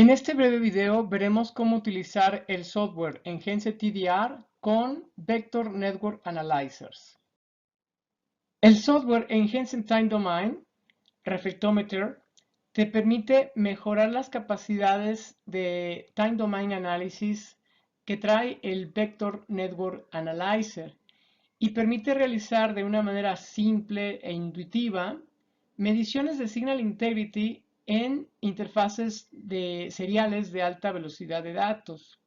En este breve video veremos cómo utilizar el software Enhanced TDR con Vector Network Analyzers. El software Enhanced Time Domain Reflectometer te permite mejorar las capacidades de Time Domain Analysis que trae el Vector Network Analyzer y permite realizar de una manera simple e intuitiva mediciones de Signal Integrity en interfaces seriales de alta velocidad de datos.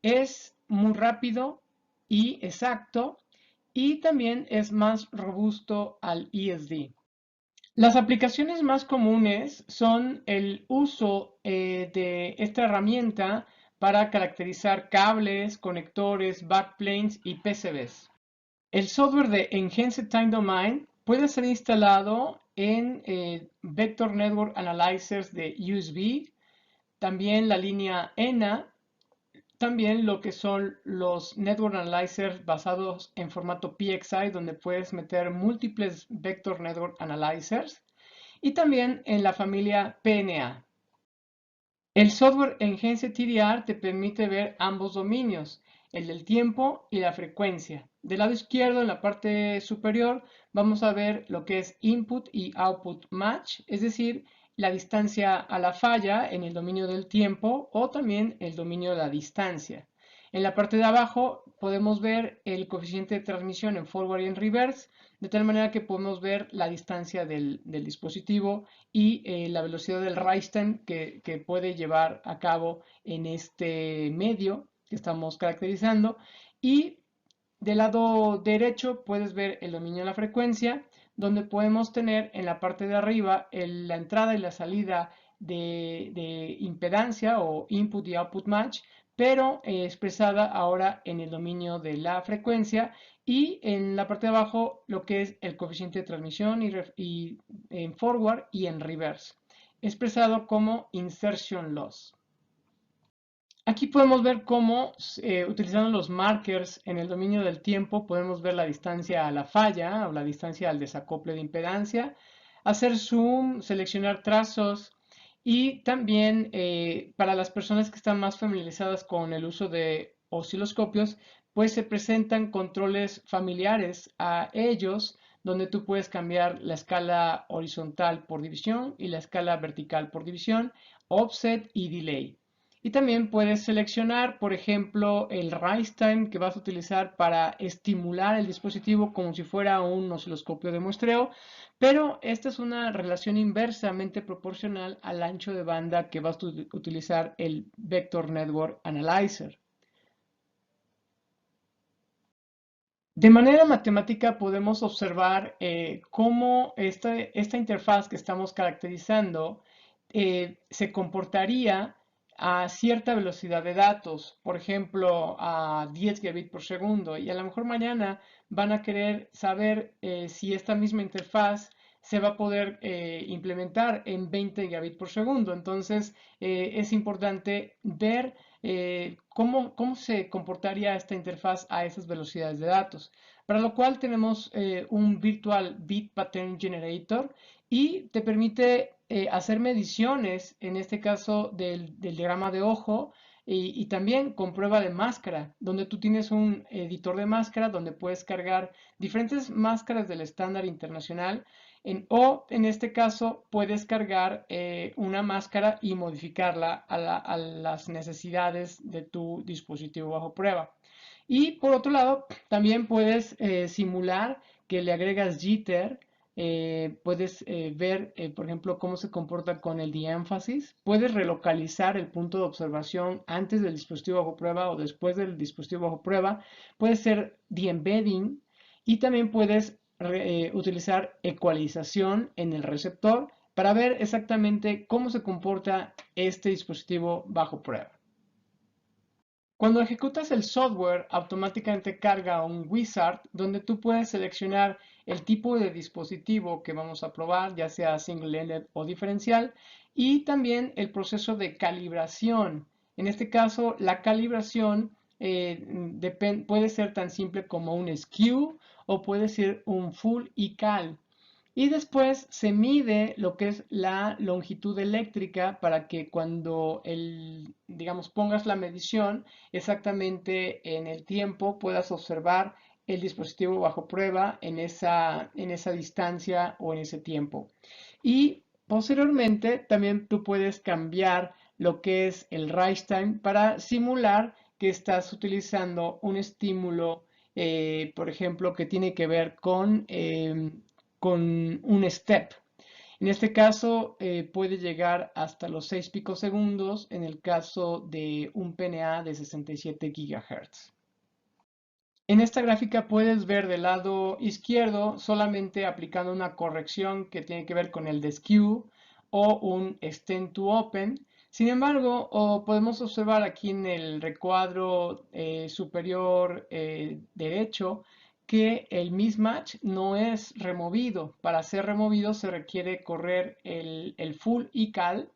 Es muy rápido y exacto y también es más robusto al ESD. Las aplicaciones más comunes son el uso de esta herramienta para caracterizar cables, conectores, backplanes y PCBs. El software de Enhanced Time Domain puede ser instalado en Vector Network Analyzers de USB, también la línea ENA, también lo que son los Network Analyzers basados en formato PXI, donde puedes meter múltiples Vector Network Analyzers, y también en la familia PNA. El software Enhanced TDR te permite ver ambos dominios, el del tiempo y la frecuencia. Del lado izquierdo, en la parte superior, vamos a ver lo que es Input y Output Match, es decir, la distancia a la falla en el dominio del tiempo o también el dominio de la distancia. En la parte de abajo podemos ver el coeficiente de transmisión en forward y en reverse, de tal manera que podemos ver la distancia del dispositivo y la velocidad del rise time que puede llevar a cabo en este medio que estamos caracterizando. Y del lado derecho puedes ver el dominio de la frecuencia, donde podemos tener en la parte de arriba la entrada y la salida de impedancia o input y output match, pero expresada ahora en el dominio de la frecuencia, y en la parte de abajo lo que es el coeficiente de transmisión y en forward y en reverse, expresado como insertion loss. Aquí podemos ver cómo, utilizando los markers en el dominio del tiempo, podemos ver la distancia a la falla o la distancia al desacople de impedancia, hacer zoom, seleccionar trazos y también para las personas que están más familiarizadas con el uso de osciloscopios, pues se presentan controles familiares a ellos, donde tú puedes cambiar la escala horizontal por división y la escala vertical por división, offset y delay. Y también puedes seleccionar, por ejemplo, el rise time que vas a utilizar para estimular el dispositivo como si fuera un osciloscopio de muestreo, pero esta es una relación inversamente proporcional al ancho de banda que vas a utilizar el Vector Network Analyzer. De manera matemática podemos observar cómo esta interfaz que estamos caracterizando se comportaría a cierta velocidad de datos, por ejemplo, a 10 gigabits por segundo, y a lo mejor mañana van a querer saber si esta misma interfaz se va a poder implementar en 20 gigabits por segundo. Entonces, es importante ver cómo se comportaría esta interfaz a esas velocidades de datos. Para lo cual tenemos un Virtual Bit Pattern Generator y te permite hacer mediciones, en este caso del diagrama de ojo, y también con prueba de máscara, donde tú tienes un editor de máscara donde puedes cargar diferentes máscaras del estándar internacional, o en este caso puedes cargar una máscara y modificarla a las necesidades de tu dispositivo bajo prueba. Y por otro lado, también puedes simular que le agregas jitter. Puedes ver, por ejemplo, cómo se comporta con el de-énfasis. Puedes relocalizar el punto de observación antes del dispositivo bajo prueba o después del dispositivo bajo prueba. Puede ser de-embedding y también puedes utilizar ecualización en el receptor para ver exactamente cómo se comporta este dispositivo bajo prueba. Cuando ejecutas el software, automáticamente carga un wizard donde tú puedes seleccionar el tipo de dispositivo que vamos a probar, ya sea single-ended o diferencial, y también el proceso de calibración. En este caso, la calibración puede ser tan simple como un skew o puede ser un full y cal. Y después se mide lo que es la longitud eléctrica para que cuando digamos, pongas la medición exactamente en el tiempo puedas observar el dispositivo bajo prueba en esa distancia o en ese tiempo. Y posteriormente también tú puedes cambiar lo que es el rise time para simular que estás utilizando un estímulo, por ejemplo, que tiene que ver con un step. En este caso puede llegar hasta los 6 picosegundos en el caso de un PNA de 67 GHz. En esta gráfica puedes ver del lado izquierdo solamente aplicando una corrección que tiene que ver con el deskew o un extend to open. Sin embargo, podemos observar aquí en el recuadro superior derecho que el mismatch no es removido. Para ser removido se requiere correr el full ecal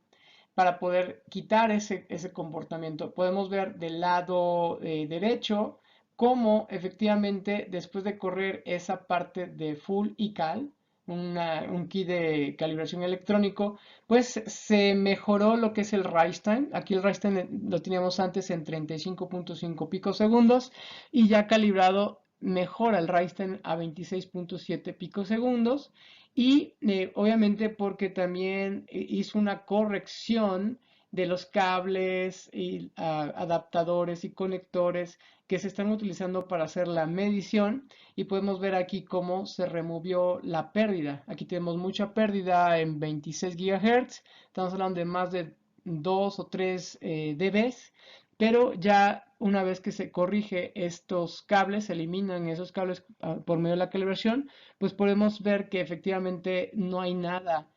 para poder quitar ese comportamiento. Podemos ver del lado derecho cómo efectivamente después de correr esa parte de full ecal, un key de calibración electrónico, pues se mejoró lo que es el rise time. Aquí el rise time lo teníamos antes en 35.5 picosegundos y ya calibrado mejora el rise time a 26.7 picosegundos y obviamente porque también hizo una corrección de los cables y adaptadores y conectores que se están utilizando para hacer la medición y podemos ver aquí cómo se removió la pérdida. Aquí tenemos mucha pérdida en 26 GHz, estamos hablando de más de 2 o 3 dBs, pero ya una vez que se corrige estos cables, se eliminan esos cables por medio de la calibración, pues podemos ver que efectivamente no hay nada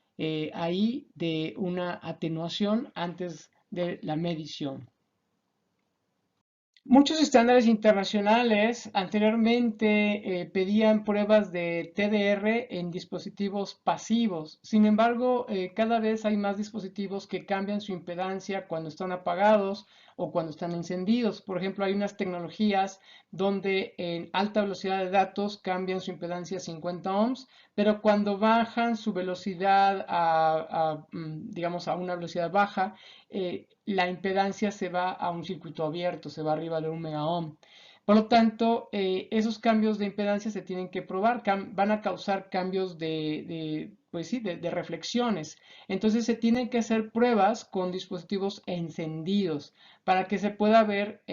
ahí de una atenuación antes de la medición. Muchos estándares internacionales anteriormente pedían pruebas de TDR en dispositivos pasivos. Sin embargo, cada vez hay más dispositivos que cambian su impedancia cuando están apagados o cuando están encendidos. Por ejemplo, hay unas tecnologías donde en alta velocidad de datos cambian su impedancia a 50 ohms, pero cuando bajan su velocidad digamos, a una velocidad baja, la impedancia se va a un circuito abierto, se va arriba de un mega ohm. Por lo tanto, esos cambios de impedancia se tienen que probar, van a causar cambios pues sí, de reflexiones. Entonces se tienen que hacer pruebas con dispositivos encendidos para que se pueda ver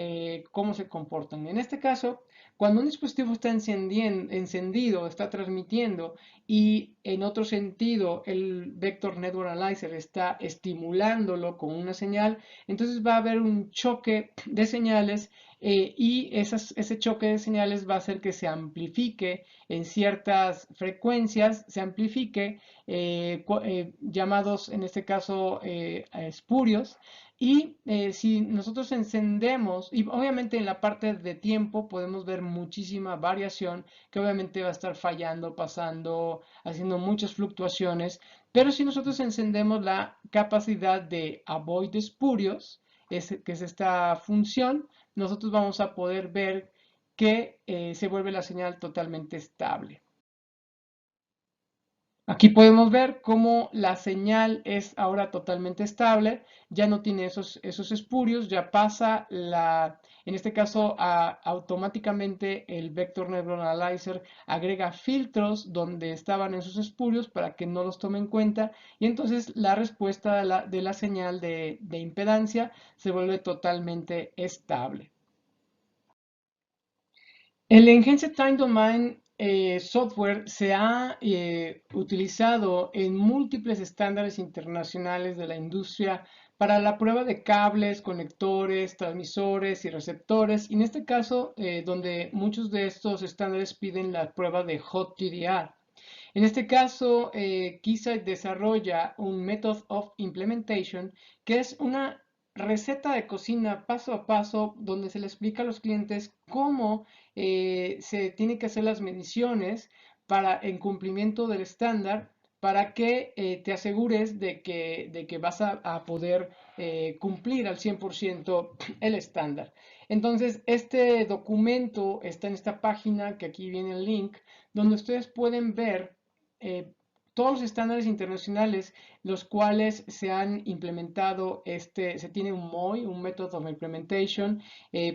cómo se comportan. En este caso, cuando un dispositivo está encendido, está transmitiendo y en otro sentido el Vector Network Analyzer está estimulándolo con una señal, entonces va a haber un choque de señales y ese choque de señales va a hacer que se amplifique en ciertas frecuencias, se amplifique, llamados en este caso espurios. Y si nosotros encendemos, y obviamente en la parte de tiempo podemos ver muchísima variación que obviamente va a estar fallando, pasando, haciendo muchas fluctuaciones, pero si nosotros encendemos la capacidad de avoid espurios, que es esta función, nosotros vamos a poder ver que se vuelve la señal totalmente estable. Aquí podemos ver cómo la señal es ahora totalmente estable, ya no tiene esos espurios, ya pasa en este caso automáticamente el Vector Network Analyzer agrega filtros donde estaban esos espurios para que no los tome en cuenta y entonces la respuesta de la señal de impedancia se vuelve totalmente estable. El Enhanced Time Domain software se ha utilizado en múltiples estándares internacionales de la industria para la prueba de cables, conectores, transmisores y receptores. Y en este caso, donde muchos de estos estándares piden la prueba de Hot TDR. En este caso, Keysight desarrolla un Method of Implementation, que es una receta de cocina paso a paso donde se le explica a los clientes cómo se tienen que hacer las mediciones para en cumplimiento del estándar para que te asegures de que vas a poder cumplir al 100% el estándar. Entonces, este documento está en esta página, que aquí viene el link, donde ustedes pueden ver todos los estándares internacionales, los cuales se han implementado, se tiene un MOI, un Method of Implementation.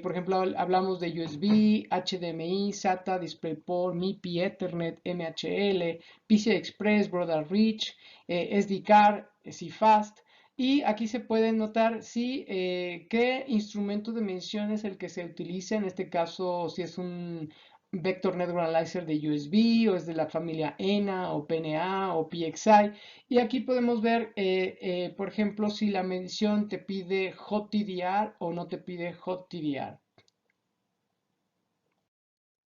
Por ejemplo, hablamos de USB, HDMI, SATA, DisplayPort, MIPI, Ethernet, MHL, PCI Express, Broad Reach, SD card, CFast. Y aquí se puede notar qué instrumento de medición es el que se utiliza, en este caso si es un Vector Network Analyzer de USB o es de la familia ENA o PNA o PXI. Y aquí podemos ver, por ejemplo, si la medición te pide HotTDR o no te pide HotTDR.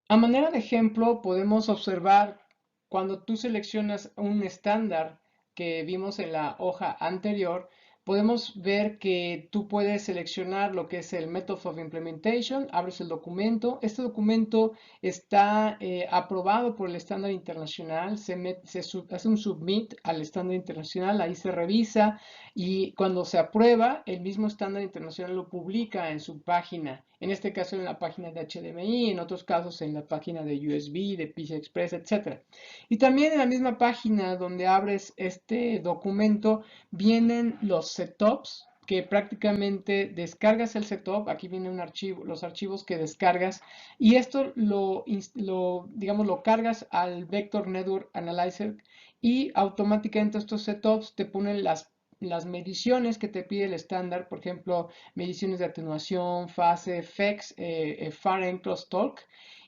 A manera de ejemplo, podemos observar cuando tú seleccionas un estándar que vimos en la hoja anterior, podemos ver que tú puedes seleccionar lo que es el Method of Implementation, abres el documento. Este documento está aprobado por el estándar internacional, se hace un submit al estándar internacional, ahí se revisa y cuando se aprueba, el mismo estándar internacional lo publica en su página. En este caso en la página de HDMI, en otros casos en la página de USB, de PCI Express, etc. Y también en la misma página donde abres este documento vienen los setups, que prácticamente descargas el setup, aquí viene un archivo, los archivos que descargas, y esto digamos, lo cargas al Vector Network Analyzer y automáticamente estos setups te ponen las mediciones que te pide el estándar, por ejemplo, mediciones de atenuación, fase, FX, far end crosstalk,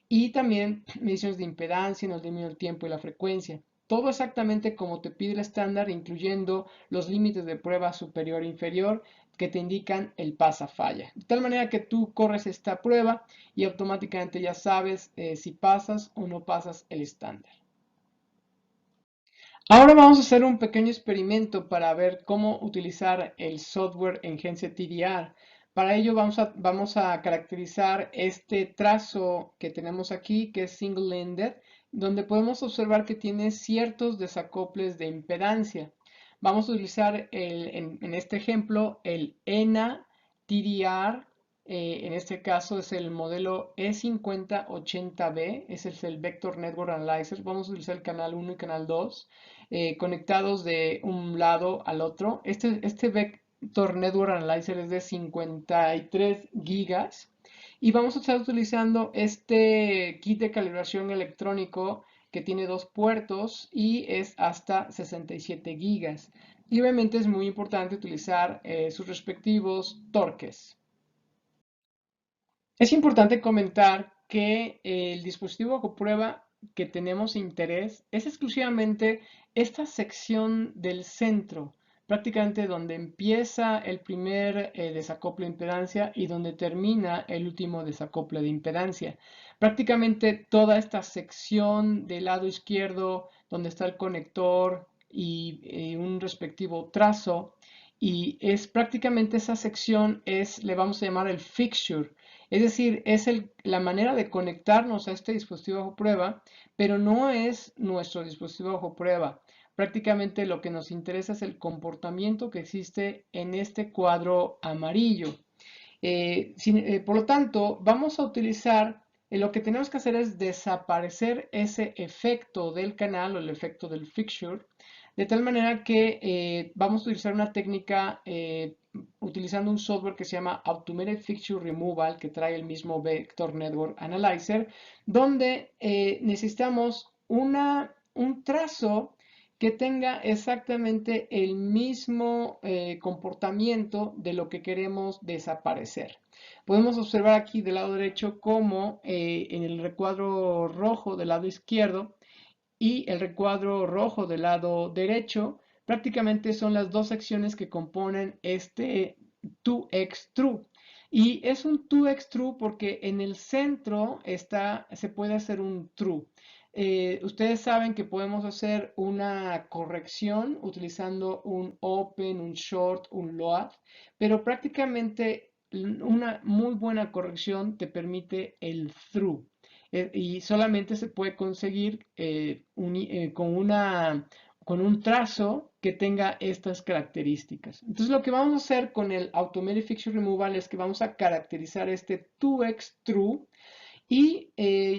y también mediciones de impedancia, nos limita el tiempo y la frecuencia. Todo exactamente como te pide el estándar, incluyendo los límites de prueba superior e inferior que te indican el pasa-falla. De tal manera que tú corres esta prueba y automáticamente ya sabes si pasas o no pasas el estándar. Ahora vamos a hacer un pequeño experimento para ver cómo utilizar el software en Genset TDR. Para ello vamos a caracterizar este trazo que tenemos aquí, que es single-ended, donde podemos observar que tiene ciertos desacoples de impedancia. Vamos a utilizar en este ejemplo el ENA TDR. En este caso es el modelo E5080B, ese es el Vector Network Analyzer. Vamos a utilizar el canal 1 y canal 2 conectados de un lado al otro. Este Vector Network Analyzer es de 53 gigas y vamos a estar utilizando este kit de calibración electrónico que tiene dos puertos y es hasta 67 gigas. Y obviamente es muy importante utilizar sus respectivos torques. Es importante comentar que el dispositivo bajo prueba que tenemos interés es exclusivamente esta sección del centro, prácticamente donde empieza el primer desacople de impedancia y donde termina el último desacople de impedancia. Prácticamente toda esta sección del lado izquierdo, donde está el conector y un respectivo trazo, y es prácticamente esa sección le vamos a llamar el fixture. Es decir, es la manera de conectarnos a este dispositivo bajo prueba, pero no es nuestro dispositivo bajo prueba. Prácticamente lo que nos interesa es el comportamiento que existe en este cuadro amarillo. Por lo tanto, vamos a utilizar, lo que tenemos que hacer es desaparecer ese efecto del canal o el efecto del fixture, de tal manera que vamos a utilizar una técnica utilizando un software que se llama Automated Fixture Removal, que trae el mismo Vector Network Analyzer, donde necesitamos un trazo que tenga exactamente el mismo comportamiento de lo que queremos desaparecer. Podemos observar aquí del lado derecho cómo en el recuadro rojo del lado izquierdo y el recuadro rojo del lado derecho prácticamente son las dos secciones que componen este 2x true. Y es un 2x true porque en el centro se puede hacer un true. Ustedes saben que podemos hacer una corrección utilizando un open, un short, un load, pero prácticamente una muy buena corrección te permite el through. Y solamente se puede conseguir con un trazo que tenga estas características. Entonces lo que vamos a hacer con el Automated Fixture Removal es que vamos a caracterizar este 2x true Y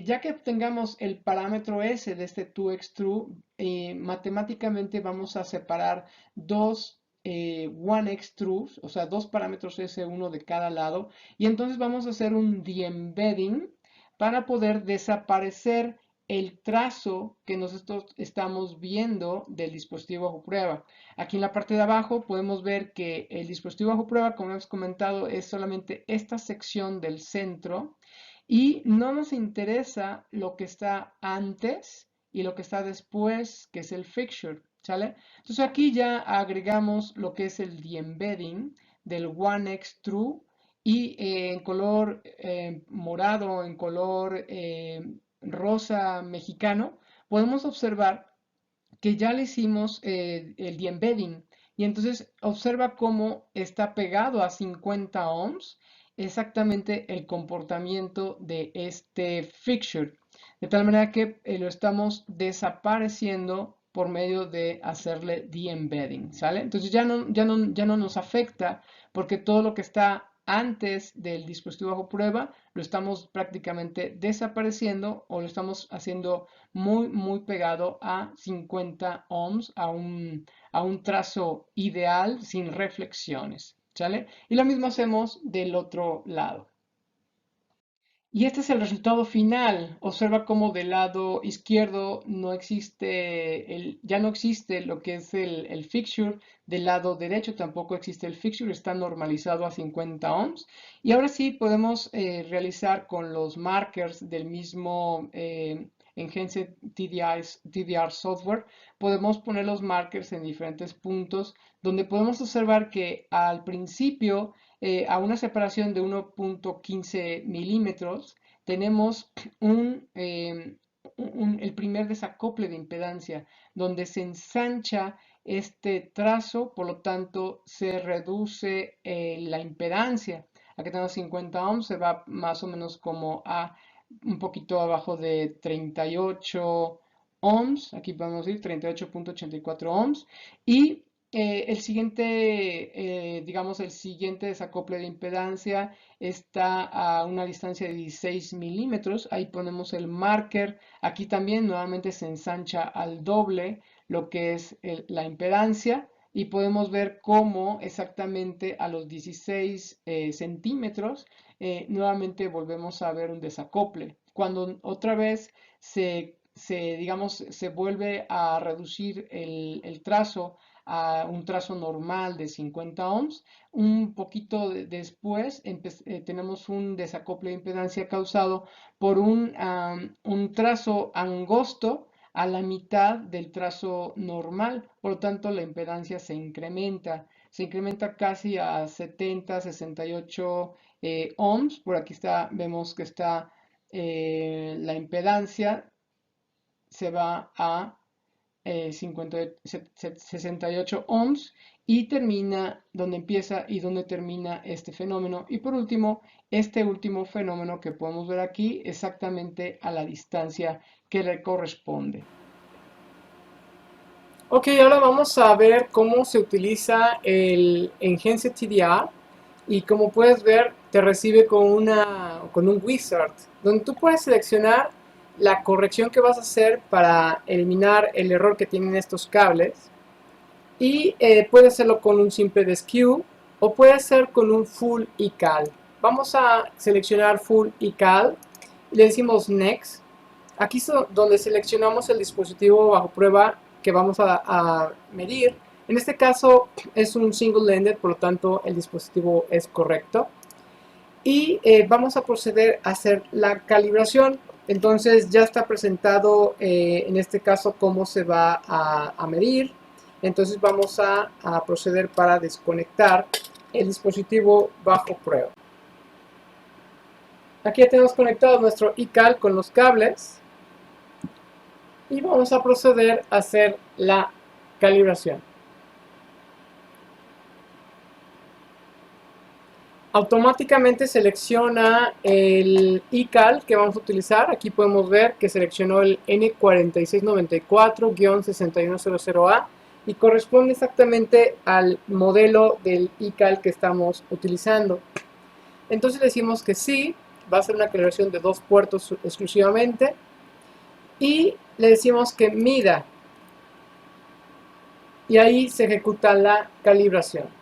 ya que obtengamos el parámetro S de este 2x true, matemáticamente vamos a separar dos 1x trues, o sea, dos parámetros S, uno de cada lado, y entonces vamos a hacer un de-embedding para poder desaparecer el trazo que nosotros estamos viendo del dispositivo bajo prueba. Aquí en la parte de abajo podemos ver que el dispositivo bajo prueba, como hemos comentado, es solamente esta sección del centro y no nos interesa lo que está antes y lo que está después, que es el fixture, ¿sale? Entonces aquí ya agregamos lo que es el de-embedding del 1x true y en color morado, en color rosa mexicano, podemos observar que ya le hicimos el de-embedding y entonces observa cómo está pegado a 50 ohms exactamente el comportamiento de este fixture, de tal manera que lo estamos desapareciendo por medio de hacerle de-embedding, ¿sale? Entonces ya no nos afecta porque todo lo que está antes del dispositivo bajo prueba lo estamos prácticamente desapareciendo o lo estamos haciendo muy pegado a 50 ohms, a un trazo ideal sin reflexiones, ¿sale? Y lo mismo hacemos del otro lado. Y este es el resultado final. Observa cómo del lado izquierdo no existe ya no existe lo que es el fixture. Del lado derecho tampoco existe el fixture. Está normalizado a 50 ohms. Y ahora sí podemos realizar con los markers del mismo Enhanced TDR software. Podemos poner los markers en diferentes puntos donde podemos observar que al principio a una separación de 1.15 milímetros, tenemos el primer desacople de impedancia, donde se ensancha este trazo, por lo tanto se reduce la impedancia. Aquí tenemos 50 ohms, se va más o menos como a un poquito abajo de 38 ohms, aquí podemos ir 38.84 ohms, y el siguiente, digamos, el siguiente desacople de impedancia está a una distancia de 16 milímetros. Ahí ponemos el marker. Aquí también nuevamente se ensancha al doble lo que es la impedancia y podemos ver cómo exactamente a los 16 centímetros nuevamente volvemos a ver un desacople. Cuando otra vez digamos, se vuelve a reducir el trazo a un trazo normal de 50 ohms. Un poquito después tenemos un desacople de impedancia causado por un trazo angosto a la mitad del trazo normal. Por lo tanto, la impedancia se incrementa. Se incrementa casi a 70, 68 ohms. Por aquí vemos que está la impedancia se va a 68 ohms y termina donde empieza y donde termina este fenómeno. Y por último, este último fenómeno que podemos ver aquí exactamente a la distancia que le corresponde. Ok, ahora vamos a ver cómo se utiliza el Enhanced TDR y como puedes ver te recibe con un wizard donde tú puedes seleccionar la corrección que vas a hacer para eliminar el error que tienen estos cables y puede hacerlo con un simple deskew o puede ser con un full ecal. Vamos a seleccionar full ecal y le decimos next. Aquí es donde seleccionamos el dispositivo bajo prueba que vamos a medir. En este caso es un single-ended, por lo tanto el dispositivo es correcto. Y vamos a proceder a hacer la calibración. Entonces ya está presentado en este caso cómo se va a medir. Entonces vamos a proceder para desconectar el dispositivo bajo prueba. Aquí ya tenemos conectado nuestro ecal con los cables. Y vamos a proceder a hacer la calibración. Automáticamente selecciona el ecal que vamos a utilizar. Aquí podemos ver que seleccionó el N4694-6100A y corresponde exactamente al modelo del ecal que estamos utilizando. Entonces le decimos que sí, va a ser una calibración de 2 puertos exclusivamente. Y le decimos que mida. Y ahí se ejecuta la calibración.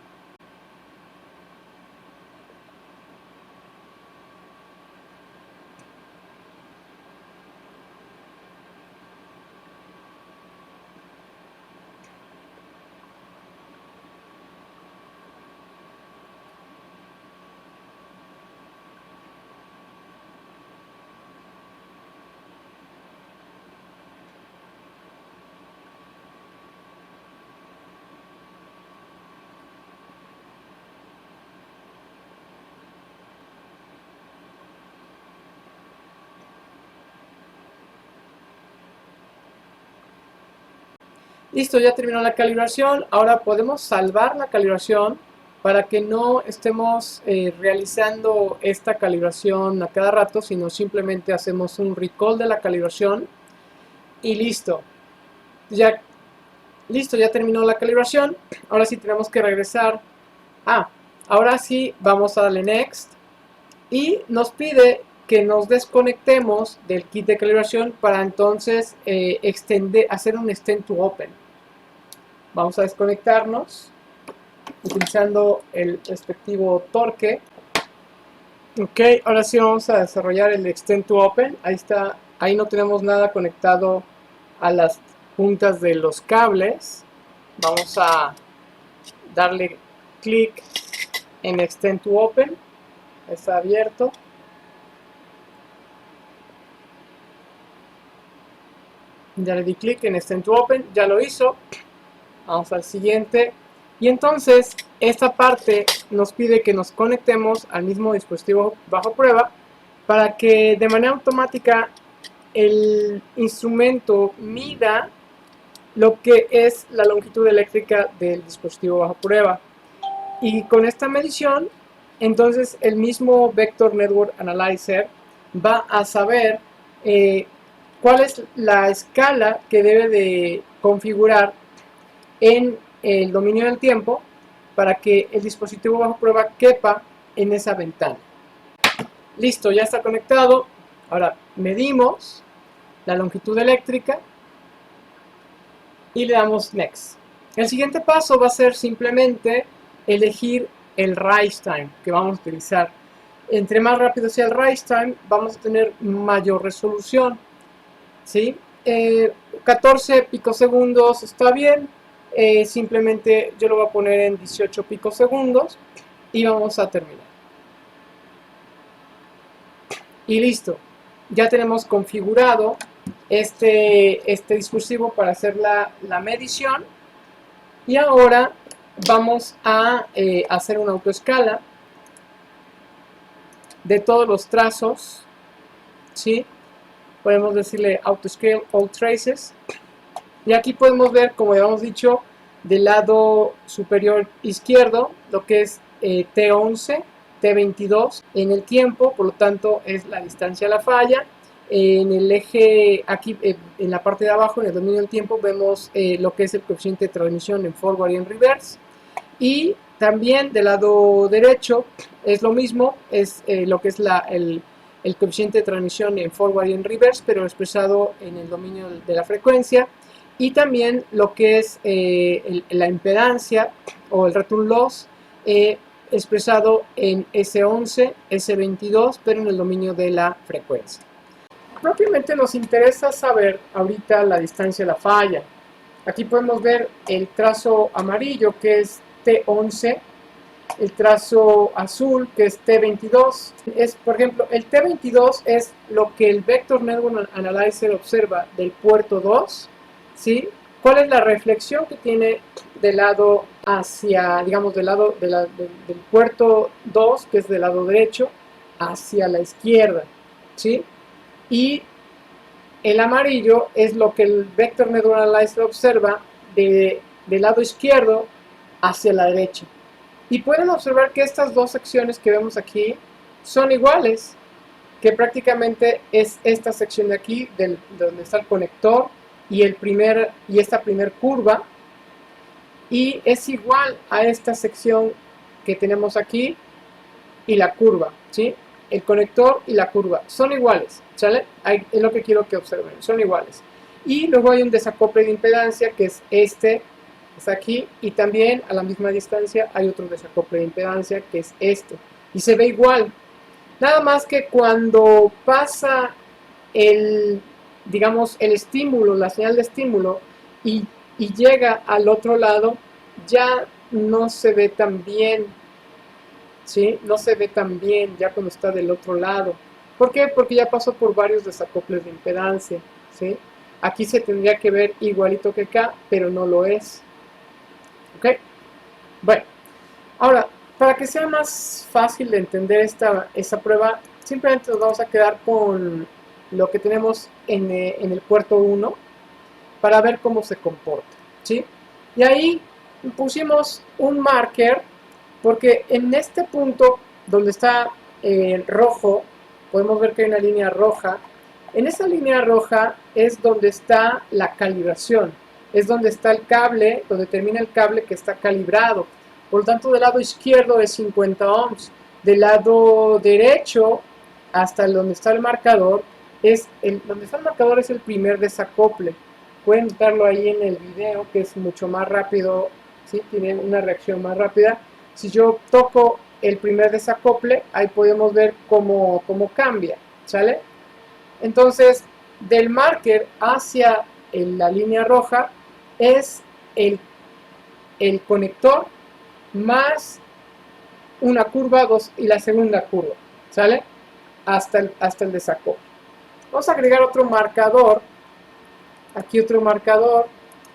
Listo, ya terminó la calibración. Ahora podemos salvar la calibración para que no estemos realizando esta calibración a cada rato, sino simplemente hacemos un recall de la calibración y listo. Listo, ya terminó la calibración. Ahora sí tenemos que regresar. Ahora sí vamos a darle Next y nos pide que nos desconectemos del kit de calibración para entonces hacer un Extend to Open. Vamos a desconectarnos utilizando el respectivo torque. Ok, ahora sí vamos a desarrollar el Extend to Open. Ahí está, ahí no tenemos nada conectado a las puntas de los cables. Vamos a darle clic en Extend to Open. Está abierto. Ya le di clic en Extend to Open, ya lo hizo. Vamos al siguiente. Y entonces, esta parte nos pide que nos conectemos al mismo dispositivo bajo prueba para que de manera automática el instrumento mida lo que es la longitud eléctrica del dispositivo bajo prueba. Y con esta medición, entonces el mismo Vector Network Analyzer va a saber cuál es la escala que debe de configurar en el dominio del tiempo para que el dispositivo bajo prueba quepa en esa ventana. Listo, ya está conectado. Ahora medimos la longitud eléctrica y le damos Next. El siguiente paso va a ser simplemente elegir el rise time que vamos a utilizar. Entre más rápido sea el rise time, vamos a tener mayor resolución. ¿Sí? 14 picosegundos está bien. Simplemente yo lo voy a poner en 18 picosegundos y vamos a terminar. Y listo. Ya tenemos configurado este dispositivo para hacer la medición. Y ahora vamos a hacer una autoescala de todos los trazos. ¿Sí? Podemos decirle autoscale all traces. Y aquí podemos ver, como ya hemos dicho, del lado superior izquierdo, lo que es T11, T22 en el tiempo, por lo tanto es la distancia a la falla. En el eje, aquí en la parte de abajo, en el dominio del tiempo, vemos lo que es el coeficiente de transmisión en forward y en reverse. Y también del lado derecho es lo mismo, es lo que es el coeficiente de transmisión en forward y en reverse, pero expresado en el dominio de la frecuencia. Y también lo que es la impedancia o el return loss expresado en S11, S22, pero en el dominio de la frecuencia. Propiamente nos interesa saber ahorita la distancia de la falla. Aquí podemos ver el trazo amarillo que es T11, el trazo azul que es T22. Por ejemplo, el T22 es lo que el Vector Network Analyzer observa del puerto 2. ¿Sí? ¿Cuál es la reflexión que tiene del lado hacia, digamos, del puerto 2, que es del lado derecho, hacia la izquierda? ¿Sí? Y el amarillo es lo que el Vector Network Analyzer observa del lado izquierdo hacia la derecha. Y pueden observar que estas dos secciones que vemos aquí son iguales, que prácticamente es esta sección de aquí, donde está el conector, y esta primer curva, y es igual a esta sección que tenemos aquí y la curva, ¿sí? el conector y la curva son iguales, ¿sale? Es lo que quiero que observen, son iguales. Y luego hay un desacople de impedancia que es este, está aquí, y también a la misma distancia hay otro desacople de impedancia que es este, y se ve igual. Nada más que cuando pasa digamos, el estímulo, la señal de estímulo, y llega al otro lado, ya no se ve tan bien, ¿sí? No se ve tan bien ya cuando está del otro lado. ¿Por qué? Porque ya pasó por varios desacoples de impedancia, ¿sí? Aquí se tendría que ver igualito que acá, pero no lo es. ¿Ok? Bueno, ahora, para que sea más fácil de entender esta prueba, simplemente nos vamos a quedar con lo que tenemos en el puerto 1 para ver cómo se comporta, ¿sí? Y ahí pusimos un marker porque en este punto donde está rojo, podemos ver que hay una línea roja. En esa línea roja es donde está la calibración, es donde está el cable, donde termina el cable que está calibrado. Por lo tanto, del lado izquierdo es 50 ohms, del lado derecho hasta donde está el marcador, donde está el marcador es el primer desacople. Pueden verlo ahí en el video, que es mucho más rápido, ¿sí? Tiene una reacción más rápida. Si yo toco el primer desacople, ahí podemos ver cómo cambia, ¿sale? Entonces, del marker hacia la línea roja es el conector más una curva 2 y la segunda curva, ¿sale? Hasta el desacople. Vamos a agregar otro marcador, aquí otro marcador,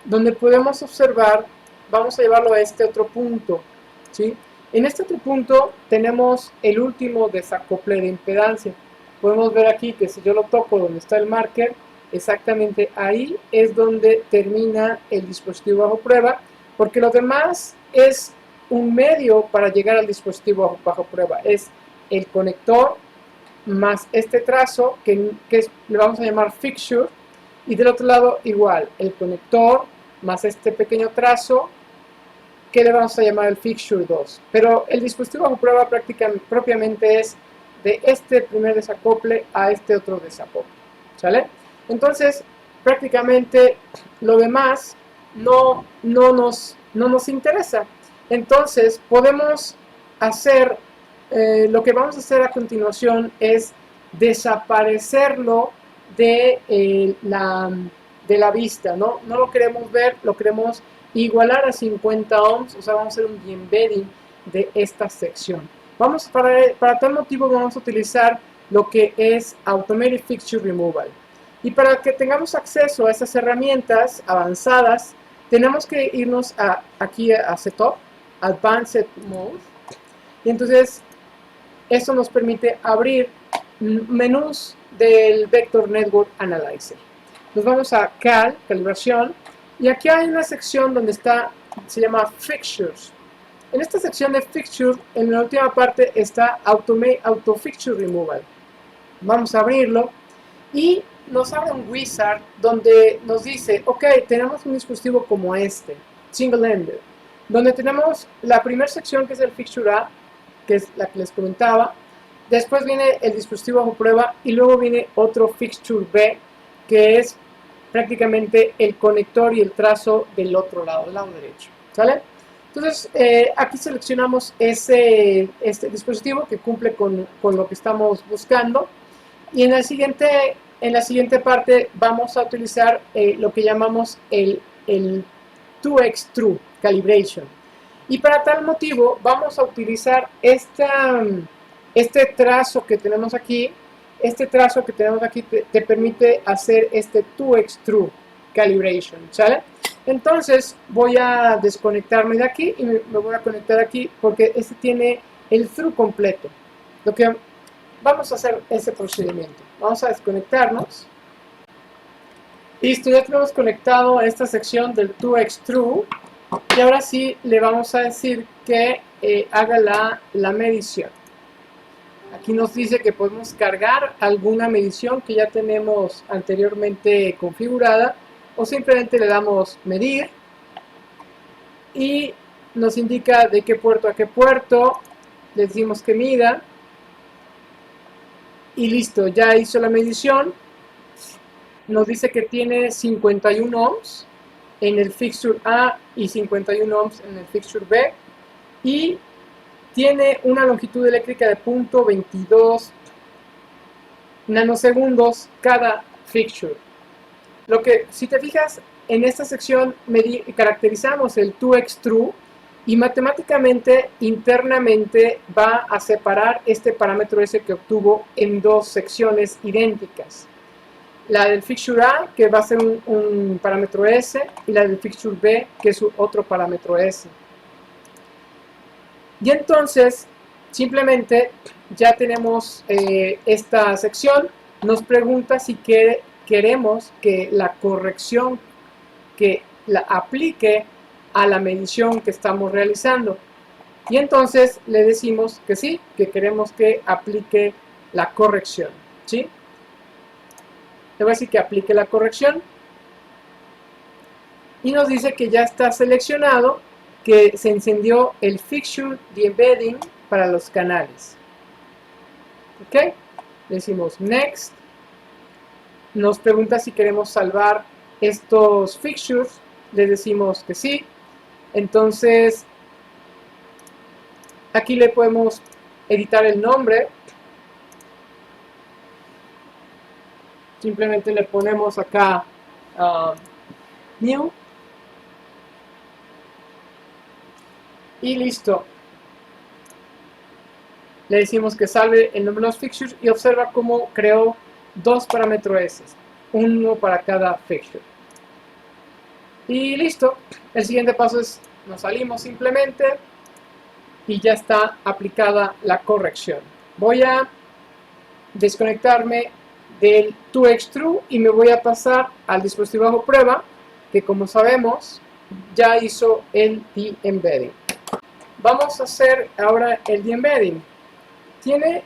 donde podemos observar, vamos a llevarlo a este otro punto, ¿sí? En este otro punto tenemos el último desacople de impedancia. Podemos ver aquí que si yo lo toco donde está el marker, exactamente ahí es donde termina el dispositivo bajo prueba, porque lo demás es un medio para llegar al dispositivo bajo prueba. Es el conector más este trazo que le vamos a llamar fixture, y del otro lado igual, el conector más este pequeño trazo que le vamos a llamar el fixture 2. Pero el dispositivo bajo prueba propiamente es de este primer desacople a este otro desacople, ¿sale? Entonces, prácticamente lo demás no nos interesa. Entonces, podemos hacer, lo que vamos a hacer a continuación es desaparecerlo de la vista, ¿no? No lo queremos ver, lo queremos igualar a 50 ohms, o sea, vamos a hacer un embedding de esta sección. Para tal motivo vamos a utilizar lo que es Automatic Fixture Removal. Y para que tengamos acceso a esas herramientas avanzadas, tenemos que irnos aquí a Setup, Advanced Mode, y entonces esto nos permite abrir menús del Vector Network Analyzer. Nos vamos a calibración, y aquí hay una sección donde se llama Fixtures. En esta sección de Fixture, en la última parte está Auto Fixture Removal. Vamos a abrirlo y nos abre un wizard donde nos dice, ok, tenemos un dispositivo como este, single-ended, donde tenemos la primera sección que es el Fixture A, que es la que les comentaba. Después viene el dispositivo bajo prueba y luego viene otro Fixture B, que es prácticamente el conector y el trazo del otro lado, del lado derecho, ¿sale? Entonces, aquí seleccionamos este dispositivo que cumple con lo que estamos buscando, y en la siguiente parte vamos a utilizar lo que llamamos el 2x True Calibration. Y para tal motivo vamos a utilizar este trazo que tenemos aquí. Este trazo que tenemos aquí te permite hacer este 2x True Calibration, ¿sale? Entonces voy a desconectarme de aquí y me voy a conectar aquí porque este tiene el True completo. Lo que vamos a hacer ese procedimiento. Vamos a desconectarnos. Listo, ya tenemos conectado a esta sección del 2x True. Y ahora sí le vamos a decir que haga la medición. Aquí nos dice que podemos cargar alguna medición que ya tenemos anteriormente configurada, o simplemente le damos medir y nos indica de qué puerto a qué puerto. Le decimos que mida y listo, ya hizo la medición. Nos dice que tiene 51 ohms en el fixture A y 51 ohms en el fixture B, y tiene una longitud eléctrica de 0.22 nanosegundos cada fixture. Lo que, si te fijas, en esta sección caracterizamos el 2x true, y matemáticamente, internamente, va a separar este parámetro S que obtuvo en dos secciones idénticas. La del fixture A, que va a ser un parámetro S, y la del fixture B, que es otro parámetro S. Y entonces, simplemente, ya tenemos esta sección. Nos pregunta si queremos que la corrección que la aplique a la medición que estamos realizando. Y entonces le decimos que sí, que queremos que aplique la corrección, ¿sí? Le voy a decir que aplique la corrección. Y nos dice que ya está seleccionado, que se encendió el fixture de embedding para los canales. ¿Ok? Le decimos next. Nos pregunta si queremos salvar estos fixtures. Le decimos que sí. Entonces, aquí le podemos editar el nombre. Simplemente le ponemos acá new. Y listo. Le decimos que salve el nombre de los fixtures y observa cómo creó dos parámetros S, uno para cada fixture. Y listo. El siguiente paso es, nos salimos simplemente y ya está aplicada la corrección. Voy a desconectarme del 2x true y me voy a pasar al dispositivo bajo prueba, que como sabemos ya hizo el de-embedding. Vamos a hacer ahora el de-embedding. Tiene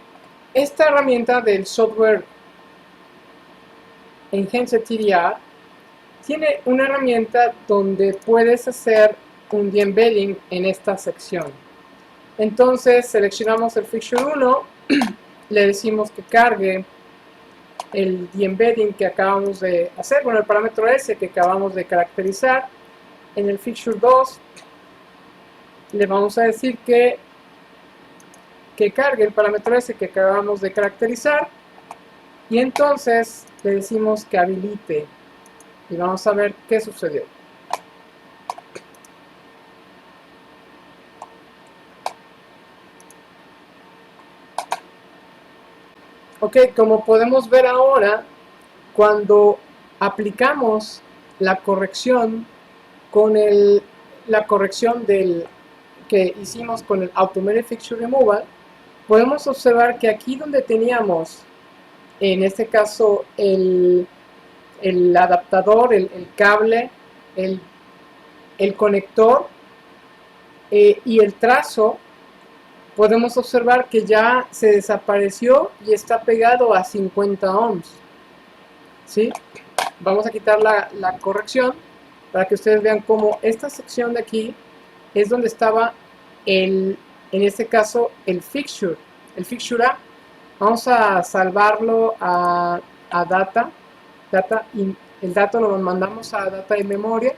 esta herramienta del software Enhanced TDR. Tiene una herramienta donde puedes hacer un de-embedding en esta sección. Entonces seleccionamos el fixture 1, le decimos que cargue el de-embedding que acabamos de hacer, bueno, el parámetro S que acabamos de caracterizar. En el fixture 2 le vamos a decir que cargue el parámetro S que acabamos de caracterizar, y entonces le decimos que habilite, y vamos a ver qué sucedió. Ok, como podemos ver ahora, cuando aplicamos la corrección con la corrección que hicimos con el Automated Fixture Removal, podemos observar que aquí donde teníamos, en este caso, el adaptador, el cable, el conector y el trazo, podemos observar que ya se desapareció y está pegado a 50 ohms. ¿Sí? Vamos a quitar la corrección para que ustedes vean cómo esta sección de aquí es donde estaba en este caso el fixture A. Vamos a salvarlo a data y el dato lo mandamos a data y memoria,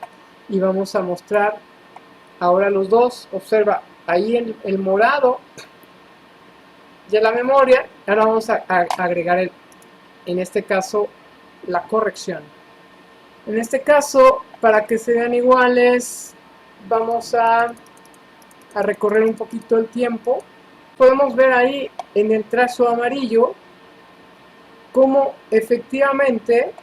y vamos a mostrar ahora los dos. Observa ahí el morado de la memoria. Ahora vamos a agregar en este caso la corrección. En este caso, para que se vean iguales, vamos a recorrer un poquito el tiempo. Podemos ver ahí en el trazo amarillo cómo efectivamente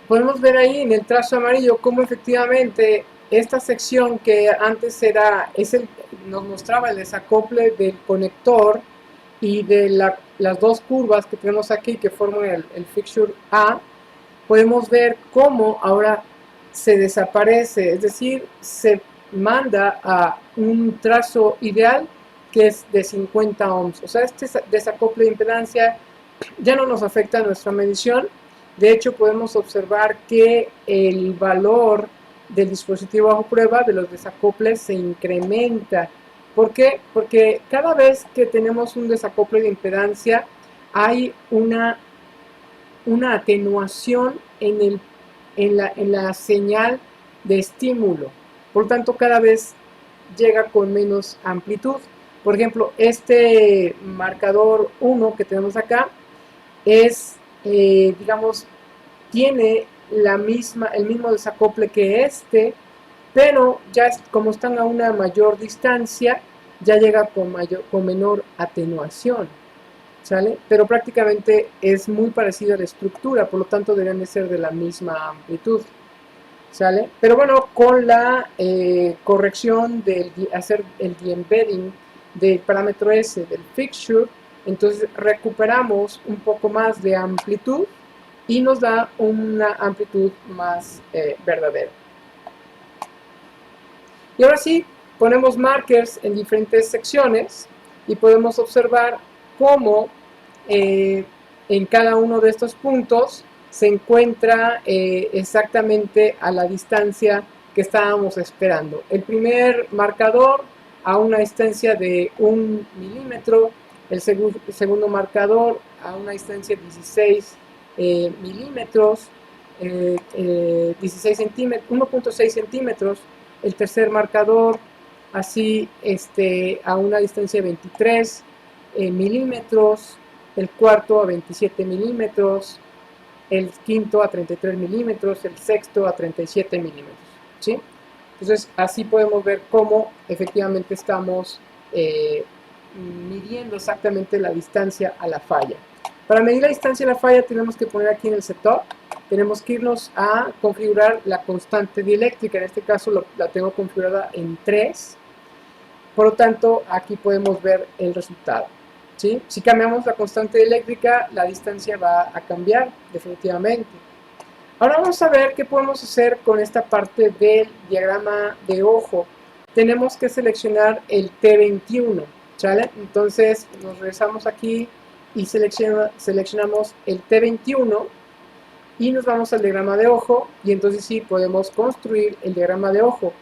podemos ver ahí en el trazo amarillo cómo efectivamente esta sección que antes nos mostraba el desacople del conector y de las dos curvas que tenemos aquí que forman el fixture A, podemos ver cómo ahora se desaparece, es decir, se manda a un trazo ideal que es de 50 ohms. O sea, este desacople de impedancia ya no nos afecta a nuestra medición. De hecho, podemos observar que el valor del dispositivo bajo prueba, de los desacoples, se incrementa. ¿Por qué? Porque cada vez que tenemos un desacople de impedancia, hay una atenuación en la señal de estímulo. Por lo tanto, cada vez llega con menos amplitud. Por ejemplo, este marcador 1 que tenemos acá es, digamos, tiene el mismo desacople que este, pero ya como están a una mayor distancia, ya llega con menor atenuación, ¿sale? Pero prácticamente es muy parecido a la estructura, por lo tanto deben de ser de la misma amplitud, ¿sale? Pero bueno, con la corrección de hacer el de-embedding del parámetro S del fixture, entonces recuperamos un poco más de amplitud y nos da una amplitud más verdadera. Y ahora sí, ponemos markers en diferentes secciones y podemos observar cómo en cada uno de estos puntos se encuentra exactamente a la distancia que estábamos esperando. El primer marcador a una distancia de 1 milímetro, el segundo marcador a una distancia de 16 milímetros, 16 centímetros, 1.6 centímetros, el tercer marcador así a una distancia de 23 milímetros, el cuarto a 27 milímetros, el quinto a 33 milímetros, el sexto a 37 milímetros, ¿sí? Entonces así podemos ver cómo efectivamente estamos midiendo exactamente la distancia a la falla. Para medir la distancia a la falla tenemos que poner aquí en el setup, tenemos que irnos a configurar la constante dieléctrica, en este caso la tengo configurada en 3, por lo tanto aquí podemos ver el resultado, ¿sí? Si cambiamos la constante dieléctrica, la distancia va a cambiar definitivamente. Ahora vamos a ver qué podemos hacer con esta parte del diagrama de ojo. Tenemos que seleccionar el T21, ¿sale? Entonces nos regresamos aquí y seleccionamos el T21 y nos vamos al diagrama de ojo y entonces sí podemos construir el diagrama de ojo.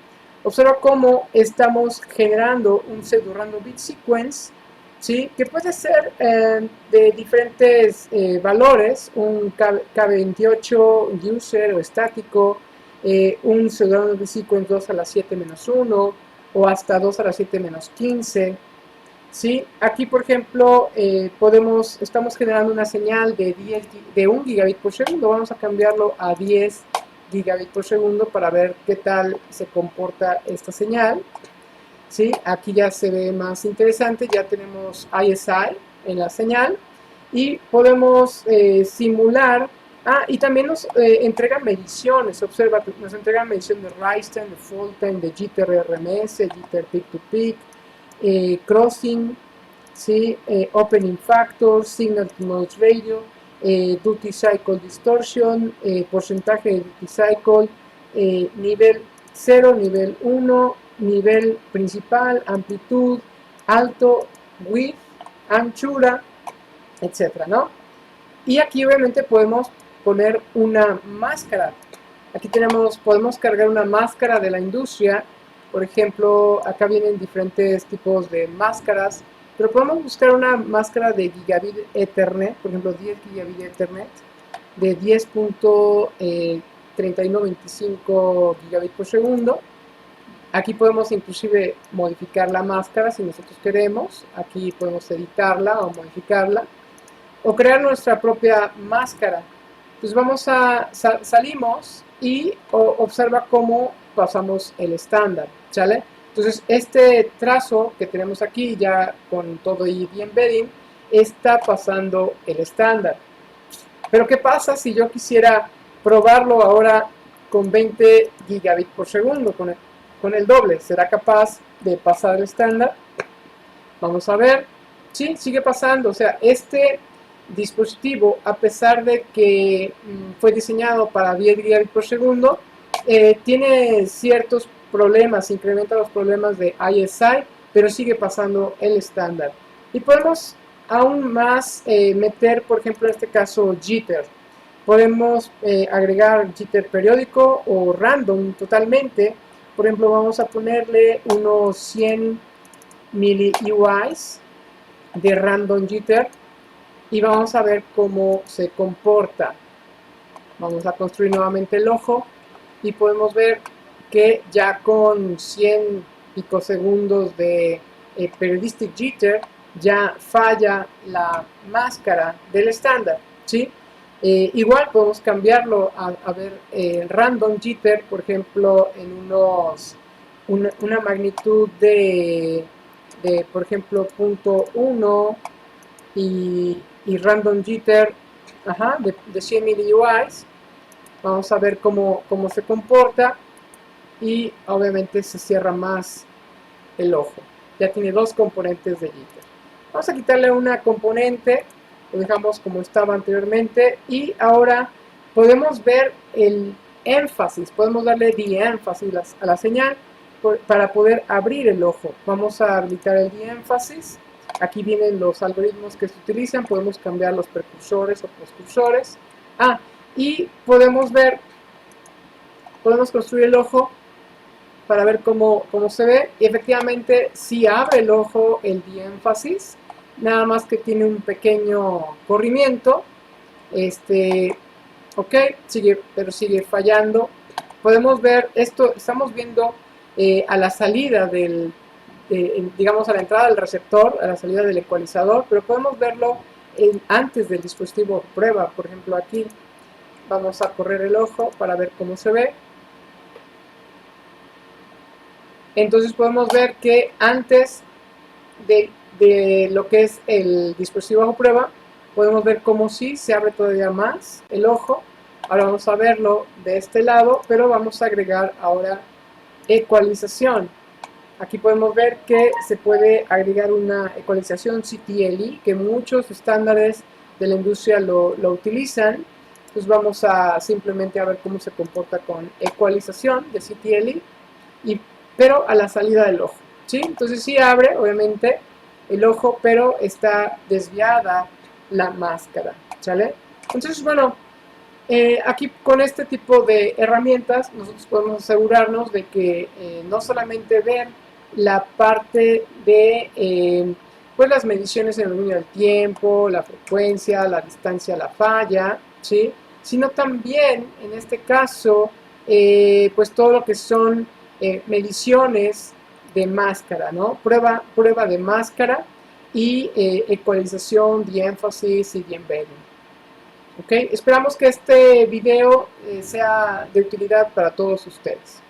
Observa cómo estamos generando un pseudo random bit sequence, ¿sí? Que puede ser de diferentes valores, un K28 user o estático, un pseudo random bit sequence 2 a la 7 menos 1 o hasta 2 a la 7 menos 15. ¿Sí? Aquí, por ejemplo, estamos generando una señal de 1 gigabit por segundo. Vamos a cambiarlo a 10 gigabit por segundo para ver qué tal se comporta esta señal. ¿Sí? Aquí ya se ve más interesante, ya tenemos ISI en la señal y podemos simular. Y también nos entrega mediciones, observa, nos entrega medición de rise time, de fall time, de jitter RMS, jitter peak to peak, crossing, ¿sí? Opening factor, signal to noise radio, duty cycle distortion, porcentaje de duty cycle, nivel 0, nivel 1, nivel principal, amplitud, alto, width, anchura, etcétera, ¿no? Y aquí obviamente podemos poner una máscara. Aquí podemos cargar una máscara de la industria. Por ejemplo, acá vienen diferentes tipos de máscaras, pero podemos buscar una máscara de gigabit Ethernet, por ejemplo 10 gigabit Ethernet, de 10.3125 gigabit por segundo. Aquí podemos inclusive modificar la máscara si nosotros queremos. Aquí podemos editarla o modificarla, o crear nuestra propia máscara. Entonces salimos y observa cómo pasamos el estándar, ¿sale? Entonces este trazo que tenemos aquí ya con todo y embedding está pasando el estándar. Pero ¿qué pasa si yo quisiera probarlo ahora con 20 gigabit por segundo, con el doble? ¿Será capaz de pasar el estándar? Vamos a ver. Sí, sigue pasando. O sea, este dispositivo, a pesar de que fue diseñado para 10 gigabit por segundo, tiene ciertos problemas, incrementa los problemas de ISI, pero sigue pasando el estándar. Y podemos aún más meter, por ejemplo, en este caso, jitter. Podemos agregar jitter periódico o random totalmente. Por ejemplo, vamos a ponerle unos 100 milliUIs de random jitter y vamos a ver cómo se comporta. Vamos a construir nuevamente el ojo y podemos ver que ya con 100 picosegundos de periodic jitter ya falla la máscara del estándar, ¿sí? Igual podemos cambiarlo a ver random jitter, por ejemplo, en una magnitud de por ejemplo, 0.1 y random jitter de 100 milliUIs. Vamos a ver cómo se comporta y obviamente se cierra más el ojo. Ya tiene dos componentes de jitter. Vamos a quitarle una componente, lo dejamos como estaba anteriormente y ahora podemos ver el énfasis, podemos darle de-énfasis a la señal para poder abrir el ojo. Vamos a habilitar el de-énfasis. Aquí vienen los algoritmos que se utilizan, podemos cambiar los precursores o postcursores. Y podemos construir el ojo para ver cómo se ve. Y efectivamente sí abre el ojo el de-énfasis, nada más que tiene un pequeño corrimiento. Ok, pero sigue fallando. Podemos ver esto, estamos viendo a la salida digamos a la entrada del receptor, a la salida del ecualizador, pero podemos verlo antes del dispositivo prueba. Por ejemplo, aquí vamos a correr el ojo para ver cómo se ve. Entonces podemos ver que antes de lo que es el dispositivo bajo prueba, podemos ver cómo sí se abre todavía más el ojo. Ahora vamos a verlo de este lado, pero vamos a agregar ahora ecualización. Aquí podemos ver que se puede agregar una ecualización CTLE, que muchos estándares de la industria lo utilizan. Entonces vamos a simplemente a ver cómo se comporta con ecualización de CTLE, pero a la salida del ojo, ¿sí? Entonces sí abre, obviamente, el ojo, pero está desviada la máscara, ¿sale? Entonces, bueno, aquí con este tipo de herramientas nosotros podemos asegurarnos de que no solamente ver la parte de pues las mediciones en el dominio del tiempo, la frecuencia, la distancia, la falla, ¿sí? Sino también, en este caso, pues todo lo que son mediciones de máscara, ¿no? Prueba de máscara y ecualización, de-énfasis y de-embedding. ¿Ok? Esperamos que este video sea de utilidad para todos ustedes.